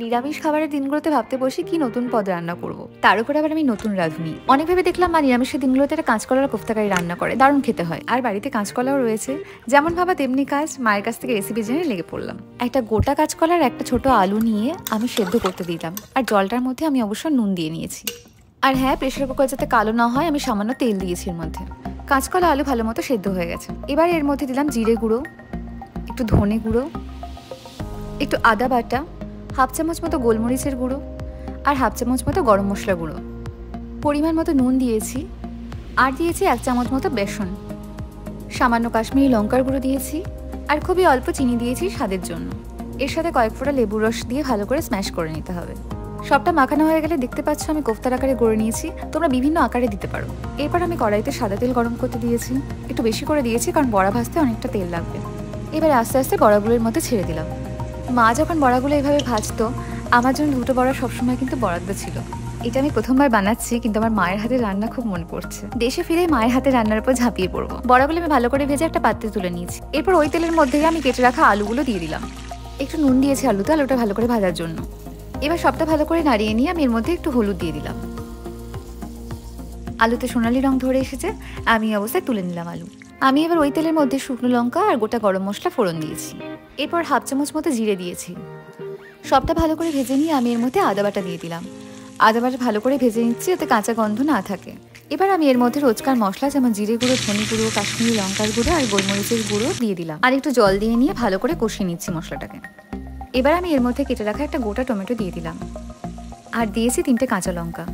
নিরামিষ খাবারের দিনগুলোতে ভাবতে বসি কি নতুন পদ রান্না করব। তার উপর আবার আমি নতুন রাঁধুনি। অনেক ভেবে দেখলাম মা নিরামিষের দিনগুলোতে একটা কাঁচকলার কোফতাকারি রান্না করে, দারুণ খেতে হয়। আর বাড়িতে কাঁচকলাও রয়েছে, যেমন ভাবা তেমনি কাজ। মায়ের কাছ থেকে রেসিপি জেনে লেগে পড়লাম। একটা গোটা কাঁচকলার একটা ছোট আলু নিয়ে আমি সেদ্ধ করতে দিলাম, আর জলটার মধ্যে আমি অবশ্য নুন দিয়ে নিয়েছি। আর হ্যাঁ, প্রেশার কুকার যাতে কালো না হয় আমি সামান্য তেল দিয়েছি এর মধ্যে। কাঁচকলা আলু ভালো মতো সেদ্ধ হয়ে গেছে। এবার এর মধ্যে দিলাম জিরে গুঁড়ো, একটু ধনে গুঁড়ো, একটু আদা বাটা, হাফ চামচ মতো গোলমরিচের গুঁড়ো, আর হাফ চামচ মতো গরম মশলা গুঁড়ো। পরিমাণ মতো নুন দিয়েছি, আর দিয়েছি 1 চামচ মতো বেসন। সামান্য কাশ্মীরি লঙ্কার গুঁড়ো দিয়েছি, আর খুবই অল্প চিনি দিয়েছি স্বাদের জন্য। এর সাথে কয়েক ফোঁটা লেবুর রস দিয়ে ভালো করে স্ম্যাশ করে নিতে হবে। সবটা মাখানো হয়ে গেলে দেখতে পাচ্ছ আমি কোফতার আকারে গড়ে নিয়েছি। তোমরা বিভিন্ন আকারে দিতে পারো। এরপর আমি কড়াইতে সাদা তেল গরম করতে দিয়েছি, একটু বেশি করে দিয়েছি কারণ বড়া ভাজতে অনেকটা তেল লাগবে। এবার আস্তে আস্তে বড়াগুলোর মধ্যে ছেড়ে দিলাম। মা যখন বড়াগুলো এভাবে ভাজতো, আমার জন্য দুটো বড়া সবসময় কিন্তু বরাদ্দ ছিল। এটা আমি প্রথমবার বানাচ্ছি, কিন্তু আমার মায়ের হাতের রান্না খুব মনে পড়ছে। দেশে ফিরে মায়ের হাতের রান্নার উপর ঝাঁপিয়ে পড়বো। বড়াগুলো আমি ভালো করে ভেজে একটা পাত্রে তুলে নিয়েছি। এরপর ওই তেলের মধ্যেই আমি কেটে রাখা আলুগুলো দিয়ে দিলাম। একটু নুন দিয়েছি আলুটা ভালো করে ভাজার জন্য। এবার সবটা ভালো করে নাড়িয়ে নিয়ে আমি এর মধ্যে একটু হলুদ দিয়ে দিলাম। আলুতে সোনালি রং ধরে এসেছে, আমি এই অবস্থায় তুলে নিলাম আলু। আমি এবার ওই তেলের মধ্যে শুকনো লঙ্কা আর গোটা গরম মশলা ফোড়ন দিয়েছি। এরপর হাফ চামচ মতো জিরে দিয়েছি। সবটা ভালো করে ভেজে নিয়ে আমি এর মধ্যে আদা বাটা দিয়ে দিলাম। আদা বাটা ভালো করে ভেজে নিচ্ছি যাতে কাঁচা গন্ধ না থাকে। এবার আমি এর মধ্যে রোজকার মশলা যেমন জিরে গুঁড়ো, ধনে গুঁড়ো, কাশ্মীরি লঙ্কার গুঁড়ো আর গোলমরিচের গুঁড়ো দিয়ে দিলাম, আর একটু জল দিয়ে নিয়ে ভালো করে কষিয়ে নিচ্ছি মশলাটাকে। এবার আমি এর মধ্যে কেটে রাখা একটা গোটা টমেটো দিয়ে দিলাম, আর দিয়েছি 3টে কাঁচা লঙ্কা।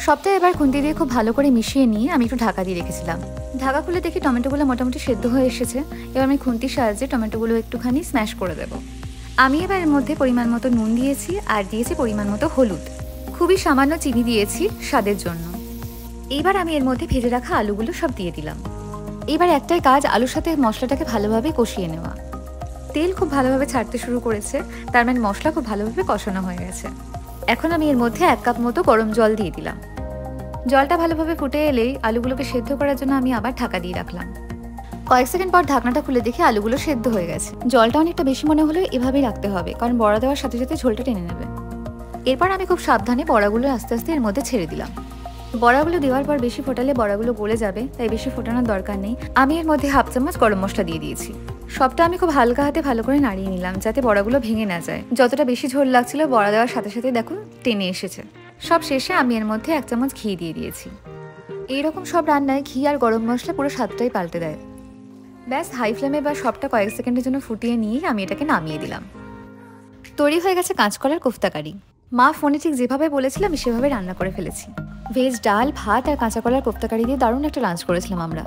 সবটা এবার খুন্তি দিয়ে খুব ভালো করে মিশিয়ে নিয়ে আমি একটু ঢাকা দিয়ে রেখেছিলাম। ঢাকা খুলে দেখি টমেটোগুলো মোটামুটি সেদ্ধ হয়ে এসেছে। এবার আমি খুন্তির সাহায্যে টমেটোগুলো একটুখানি স্ম্যাশ করে দেবো। আমি এবার এর মধ্যে পরিমাণ মতো নুন দিয়েছি, আর দিয়েছি পরিমাণ মতো হলুদ। খুবই সামান্য চিনি দিয়েছি স্বাদের জন্য। এইবার আমি এর মধ্যে ভেজে রাখা আলুগুলো সব দিয়ে দিলাম। এবার একটাই কাজ, আলুর সাথে মশলাটাকে ভালোভাবে কষিয়ে নেওয়া। তেল খুব ভালোভাবে ছাড়তে শুরু করেছে, তার মানে মশলা খুব ভালোভাবে কষানো হয়ে গেছে। এখন আমি এর মধ্যে 1 কাপ মতো গরম জল দিয়ে দিলাম। জলটা ভালোভাবে ফুটে এলেই আলুগুলোকে সেদ্ধ করার জন্য আমি আবার ঢাকা দিয়ে রাখলাম। কয়েক সেকেন্ড পর ঢাকনাটা খুলে দেখি আলুগুলো সেদ্ধ হয়ে গেছে। জলটা অনেকটা বেশি মনে হলেও এভাবেই রাখতে হবে, কারণ বড়া দেওয়ার সাথে সাথে ঝোলটা টেনে নেবে। এরপর আমি খুব সাবধানে বড়াগুলো আস্তে আস্তে এর মধ্যে ছেড়ে দিলাম। বড়াগুলো দেওয়ার পর বেশি ফোটালে বড়াগুলো গলে যাবে, তাই বেশি ফোটানোর দরকার নেই। আমি এর মধ্যে হাফ চামচ গরম মশলা দিয়ে দিয়েছি। সবটা আমি খুব হালকা হাতে ভালো করে নাড়িয়ে নিলাম, যাতে বড়াগুলো ভেঙে না যায়। যতটা বেশি ঝোল লাগছিল বড়া দেওয়ার সাথে সাথে দেখো টেনে এসেছে। সব শেষে আমি এর মধ্যে 1 চামচ ঘি দিয়ে দিয়েছি। এইরকম সব রান্নায় ঘি আর গরম মশলা পুরো স্বাদটাই পাল্টে দেয়। ব্যাস হাই ফ্লেমে বা সবটা কয়েক সেকেন্ডের জন্য ফুটিয়ে নিয়ে আমি এটাকে নামিয়ে দিলাম। তৈরি হয়ে গেছে কাঁচকলার কোফতাকারি। মা ফোনে ঠিক যেভাবে বলেছিল আমি সেভাবে রান্না করে ফেলেছি। ভেজ ডাল, ভাত আর কাঁচা কলার কোফতাকারি দিয়ে দারুণ একটা লাঞ্চ করেছিলাম আমরা।